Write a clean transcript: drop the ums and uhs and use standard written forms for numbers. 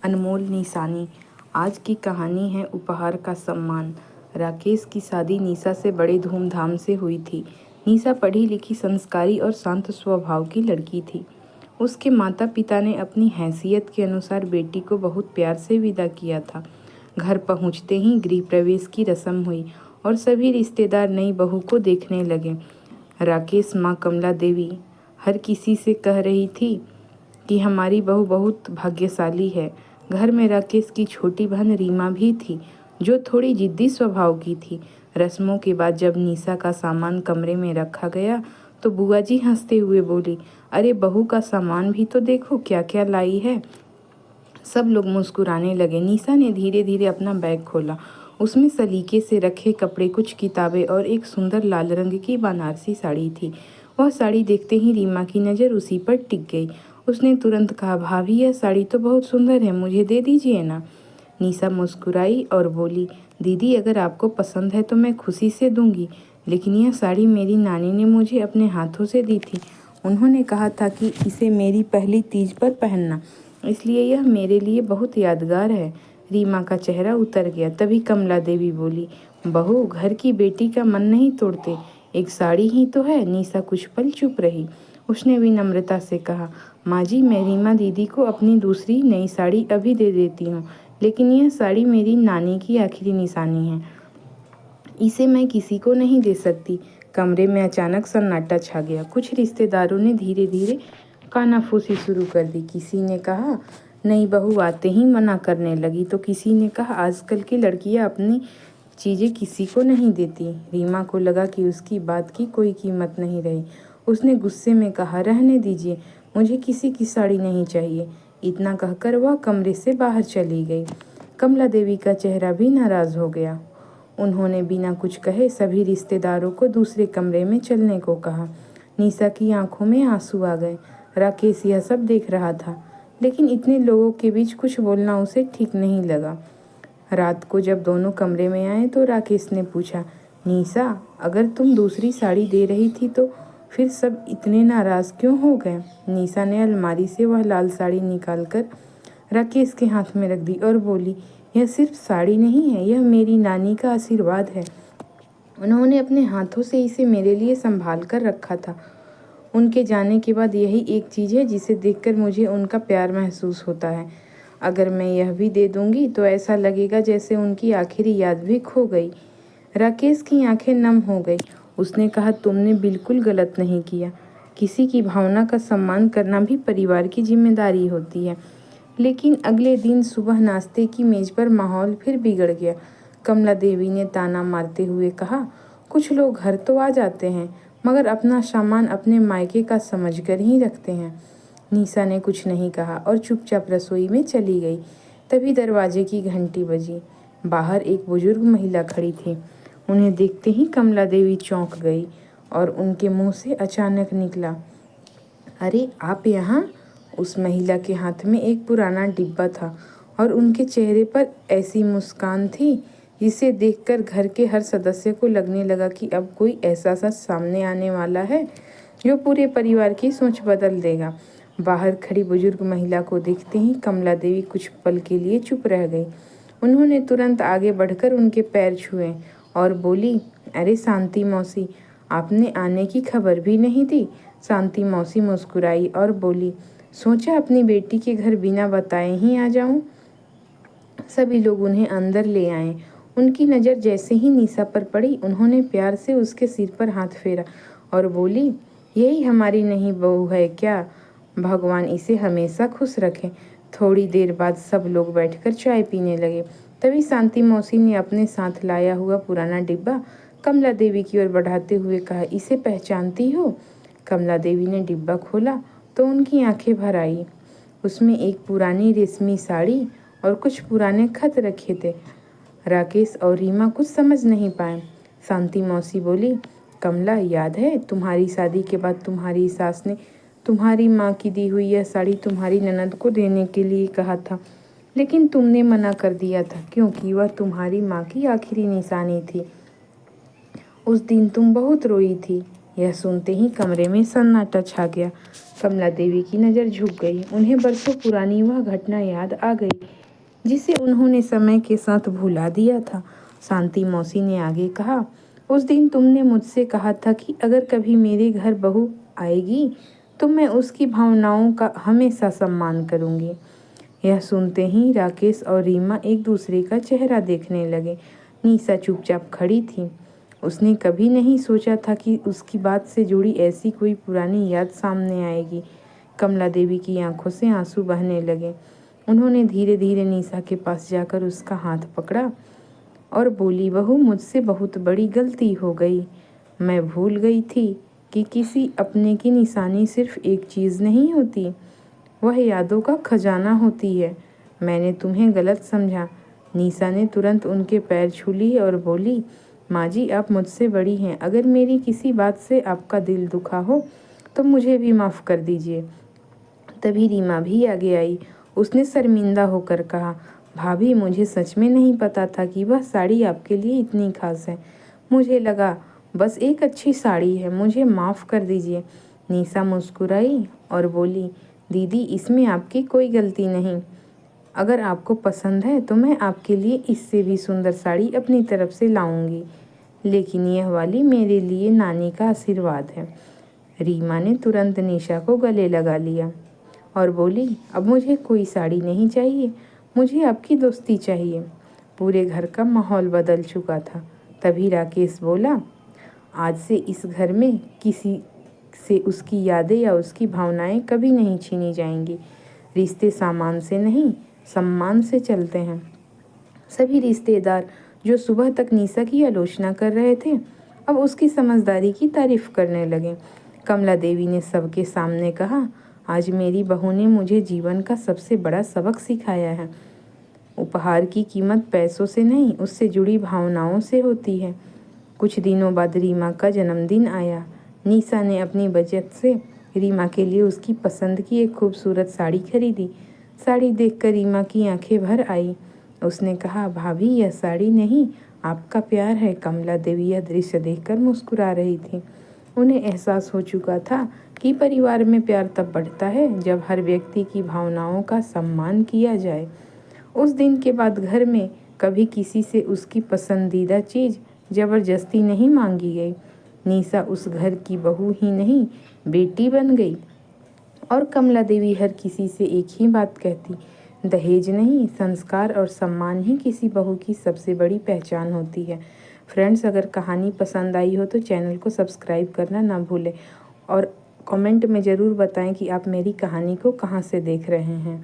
अनमोल निशानी। आज की कहानी है उपहार का सम्मान। राकेश की शादी निशा से बड़े धूमधाम से हुई थी। निशा पढ़ी लिखी, संस्कारी और शांत स्वभाव की लड़की थी। उसके माता पिता ने अपनी हैसियत के अनुसार बेटी को बहुत प्यार से विदा किया था। घर पहुंचते ही गृह प्रवेश की रस्म हुई और सभी रिश्तेदार नई बहू को देखने लगे। राकेश माँ कमला देवी हर किसी से कह रही थी कि हमारी बहू बहुत भाग्यशाली है। घर में राकेश की छोटी बहन रीमा भी थी, जो थोड़ी जिद्दी स्वभाव की थी। रस्मों के बाद जब निशा का सामान कमरे में रखा गया तो बुआ जी हंसते हुए बोली, अरे बहू का सामान भी तो देखो क्या क्या लाई है। सब लोग मुस्कुराने लगे। निशा ने धीरे धीरे अपना बैग खोला। उसमें सलीके से रखे कपड़े, कुछ किताबें और एक सुंदर लाल रंग की बनारसी साड़ी थी। वह साड़ी देखते ही रीमा की नज़र उसी पर टिक गई। उसने तुरंत कहा, भाभी यह साड़ी तो बहुत सुंदर है, मुझे दे दीजिए ना। निशा मुस्कुराई और बोली, दीदी अगर आपको पसंद है तो मैं खुशी से दूंगी, लेकिन यह साड़ी मेरी नानी ने मुझे अपने हाथों से दी थी। उन्होंने कहा था कि इसे मेरी पहली तीज पर पहनना, इसलिए यह मेरे लिए बहुत यादगार है। रीमा का चेहरा उतर गया। तभी कमला देवी बोली, बहू घर की बेटी का मन नहीं तोड़ते, एक साड़ी ही तो है। निशा कुछ पल चुप रही। उसने विनम्रता से कहा, माँ जी मैं रीमा दीदी को अपनी दूसरी नई साड़ी अभी दे देती हूँ, लेकिन यह साड़ी मेरी नानी की आखिरी निशानी है, इसे मैं किसी को नहीं दे सकती। कमरे में अचानक सन्नाटा छा गया। कुछ रिश्तेदारों ने धीरे धीरे कानाफूसी शुरू कर दी। किसी ने कहा नई बहू आते ही मना करने लगी, तो किसी ने कहा आजकल की लड़कियां अपनी चीज़ें किसी को नहीं देती। रीमा को लगा कि उसकी बात की कोई कीमत नहीं रही। उसने गुस्से में कहा, रहने दीजिए, मुझे किसी की साड़ी नहीं चाहिए। इतना कहकर वह कमरे से बाहर चली गई। कमला देवी का चेहरा भी नाराज़ हो गया। उन्होंने बिना कुछ कहे सभी रिश्तेदारों को दूसरे कमरे में चलने को कहा। निशा की आंखों में आंसू आ गए। राकेश यह सब देख रहा था, लेकिन इतने लोगों के बीच कुछ बोलना उसे ठीक नहीं लगा। रात को जब दोनों कमरे में आए तो राकेश ने पूछा, निशा अगर तुम दूसरी साड़ी दे रही थी तो फिर सब इतने नाराज़ क्यों हो गए? निशा ने अलमारी से वह लाल साड़ी निकालकर राकेश के हाथ में रख दी और बोली, यह सिर्फ साड़ी नहीं है, यह मेरी नानी का आशीर्वाद है। उन्होंने अपने हाथों से इसे मेरे लिए संभाल कर रखा था। उनके जाने के बाद यही एक चीज़ है जिसे देखकर मुझे उनका प्यार महसूस होता है। अगर मैं यह भी दे दूंगी तो ऐसा लगेगा जैसे उनकी आखिरी याद भी खो गई। राकेश की आंखें नम हो गई। उसने कहा, तुमने बिल्कुल गलत नहीं किया। किसी की भावना का सम्मान करना भी परिवार की जिम्मेदारी होती है। लेकिन अगले दिन सुबह नाश्ते की मेज पर माहौल फिर बिगड़ गया। कमला देवी ने ताना मारते हुए कहा, कुछ लोग घर तो आ जाते हैं, मगर अपना सामान अपने मायके का समझकर ही रखते हैं। निशा ने कुछ नहीं कहा और चुपचाप रसोई में चली गई। तभी दरवाजे की घंटी बजी। बाहर एक बुजुर्ग महिला खड़ी थी। उन्हें देखते ही कमला देवी चौंक गई और उनके मुंह से अचानक निकला, अरे आप यहाँ? उस महिला के हाथ में एक पुराना डिब्बा था और उनके चेहरे पर ऐसी मुस्कान थी जिसे देखकर घर के हर सदस्य को लगने लगा कि अब कोई ऐसा सच सामने आने वाला है जो पूरे परिवार की सोच बदल देगा। बाहर खड़ी बुजुर्ग महिला को देखते ही कमला देवी कुछ पल के लिए चुप रह गई। उन्होंने तुरंत आगे बढ़कर उनके पैर छुए और बोली, अरे शांति मौसी, आपने आने की खबर भी नहीं दी। शांति मौसी मुस्कुराई और बोली, सोचा अपनी बेटी के घर बिना बताए ही आ जाऊं। सभी लोग उन्हें अंदर ले आए। उनकी नज़र जैसे ही निशा पर पड़ी, उन्होंने प्यार से उसके सिर पर हाथ फेरा और बोली, यही हमारी नई बहू है क्या? भगवान इसे हमेशा खुश रखे। थोड़ी देर बाद सब लोग बैठकर चाय पीने लगे। तभी शांति मौसी ने अपने साथ लाया हुआ पुराना डिब्बा कमला देवी की ओर बढ़ाते हुए कहा, इसे पहचानती हो? कमला देवी ने डिब्बा खोला तो उनकी आंखें भर आई। उसमें एक पुरानी रेशमी साड़ी और कुछ पुराने खत रखे थे। राकेश और रीमा कुछ समझ नहीं पाए। शांति मौसी बोली, कमला याद है तुम्हारी शादी के बाद तुम्हारी सास ने तुम्हारी माँ की दी हुई यह साड़ी तुम्हारी ननद को देने के लिए कहा था, लेकिन तुमने मना कर दिया था क्योंकि वह तुम्हारी माँ की आखिरी निशानी थी। उस दिन तुम बहुत रोई थी। यह सुनते ही कमरे में सन्नाटा छा गया। कमला देवी की नज़र झुक गई। उन्हें बरसों पुरानी वह घटना याद आ गई जिसे उन्होंने समय के साथ भुला दिया था। शांति मौसी ने आगे कहा, उस दिन तुमने मुझसे कहा था कि अगर कभी मेरे घर बहू आएगी तो मैं उसकी भावनाओं का हमेशा सम्मान करूंगी। यह सुनते ही राकेश और रीमा एक दूसरे का चेहरा देखने लगे। निशा चुपचाप खड़ी थी। उसने कभी नहीं सोचा था कि उसकी बात से जुड़ी ऐसी कोई पुरानी याद सामने आएगी। कमला देवी की आंखों से आंसू बहने लगे। उन्होंने धीरे धीरे निशा के पास जाकर उसका हाथ पकड़ा और बोली, बहू, मुझसे बहुत बड़ी गलती हो गई। मैं भूल गई थी कि किसी अपने की निशानी सिर्फ एक चीज़ नहीं होती, वह यादों का खजाना होती है। मैंने तुम्हें गलत समझा। निशा ने तुरंत उनके पैर छू लिए और बोली, माँ जी, आप मुझसे बड़ी हैं। अगर मेरी किसी बात से आपका दिल दुखा हो तो मुझे भी माफ़ कर दीजिए। तभी रीमा भी आगे आई। उसने शर्मिंदा होकर कहा, भाभी, मुझे सच में नहीं पता था कि वह साड़ी आपके लिए इतनी खास है। मुझे लगा बस एक अच्छी साड़ी है, मुझे माफ़ कर दीजिए। निशा मुस्कुराई और बोली, दीदी, इसमें आपकी कोई गलती नहीं। अगर आपको पसंद है तो मैं आपके लिए इससे भी सुंदर साड़ी अपनी तरफ से लाऊंगी, लेकिन यह वाली मेरे लिए नानी का आशीर्वाद है। रीमा ने तुरंत निशा को गले लगा लिया और बोली, अब मुझे कोई साड़ी नहीं चाहिए, मुझे आपकी दोस्ती चाहिए। पूरे घर का माहौल बदल चुका था। तभी राकेश बोला, आज से इस घर में किसी से उसकी यादें या उसकी भावनाएं कभी नहीं छीनी जाएंगी। रिश्ते सामान से नहीं, सम्मान से चलते हैं। सभी रिश्तेदार जो सुबह तक निशा की आलोचना कर रहे थे, अब उसकी समझदारी की तारीफ करने लगे। कमला देवी ने सबके सामने कहा, आज मेरी बहू ने मुझे जीवन का सबसे बड़ा सबक सिखाया है। उपहार की कीमत पैसों से नहीं, उससे जुड़ी भावनाओं से होती है। कुछ दिनों बाद रीमा का जन्मदिन आया। निशा ने अपनी बचत से रीमा के लिए उसकी पसंद की एक खूबसूरत साड़ी खरीदी। साड़ी देखकर रीमा की आंखें भर आई। उसने कहा, भाभी, यह साड़ी नहीं, आपका प्यार है। कमला देवी यह दृश्य देखकर मुस्कुरा रही थी। उन्हें एहसास हो चुका था कि परिवार में प्यार तब बढ़ता है जब हर व्यक्ति की भावनाओं का सम्मान किया जाए। उस दिन के बाद घर में कभी किसी से उसकी पसंदीदा चीज़ ज़बरदस्ती नहीं मांगी गई। निशा उस घर की बहू ही नहीं, बेटी बन गई। और कमला देवी हर किसी से एक ही बात कहती, दहेज नहीं, संस्कार और सम्मान ही किसी बहू की सबसे बड़ी पहचान होती है। फ्रेंड्स, अगर कहानी पसंद आई हो तो चैनल को सब्सक्राइब करना ना भूलें और कमेंट में ज़रूर बताएं कि आप मेरी कहानी को कहाँ से देख रहे हैं।